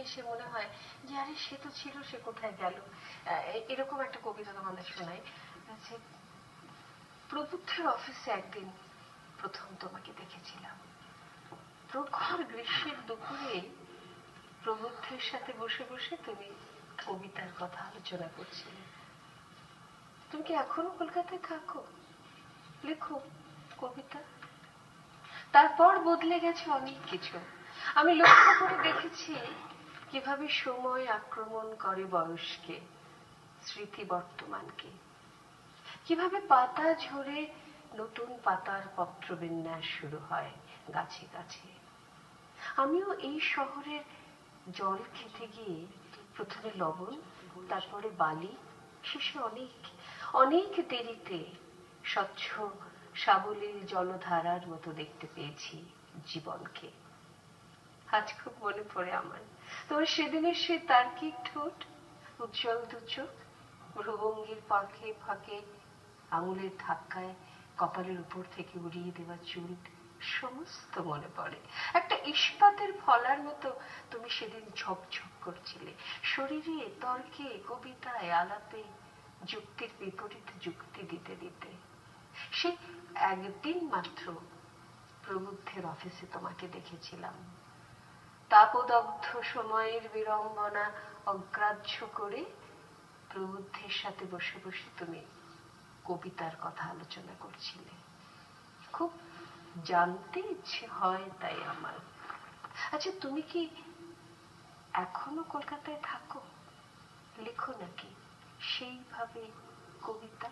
এসে মনে হয় যে আরে সে তো ছিল, সে কোথায় গেল। এরকম একটা কবিতা তোমাদের শোনাই। প্রবুদ্ধের অফিসে একদিন প্রথম তোমাকে দেখেছিলাম। প্রখর গ্রীষ্মের দুপুরে প্রবুদ্ধের সাথে বসে বসে তুমি কবিতার কথা আলোচনা করছিলে। তুমি কি এখনো কলকাতায় থাকো? লেখো কবিতা। তারপর বদলে গেছে অনেক কিছু। আমি লক্ষ্য করে দেখেছি কিভাবে সময় আক্রমণ করে বয়সকে, স্মৃতি বর্তমানকে, কিভাবে পাতা ঝরে নতুন পাতার পত্রবিন্যাস শুরু হয় গাছে গাছে। আমিও এই শহরের জল খেতে গিয়ে প্রথমে লবণ, তারপরে বালি, শেষে অনেক অনেক দেরিতে স্বচ্ছ সাবলীল জলধারার মতো দেখতে পেয়েছি জীবনকে। আজ খুব মনে পড়ে আমার তোমার সেদিনের সে তার্কিক ঠোঁট, উজ্জ্বল দুচোখ, ভ্রুভঙ্গির ফাঁকে ফাঁকে আঙুলের ধাক্কায় কপালের উপর থেকে উড়িয়ে দেওয়া চুল, সমস্ত মনে পড়ে। একটা ইস্পাতের ফলার মতো তুমি সেদিন ঝকঝক করছিলে, শরীরে, তর্কে, কবিতায়, আলাপে যুক্তির বিপরীত যুক্তি দিতে দিতে। সে একদিন মাত্র প্রবুদ্ধের অফিসে তোমাকে দেখেছিলাম। তাপদগ্ধ সময়ের বিড়ম্বনা অগ্রাহ্য করে প্রবুদ্ধের সাথে বসে বসে তুমি কবিতার কথা আলোচনা করছিলে। খুব জানতে ইচ্ছে হয় তাই আমার। আচ্ছা, তুমি কি এখনো কলকাতায় থাকো? লেখো নাকি সেইভাবে কবিতা?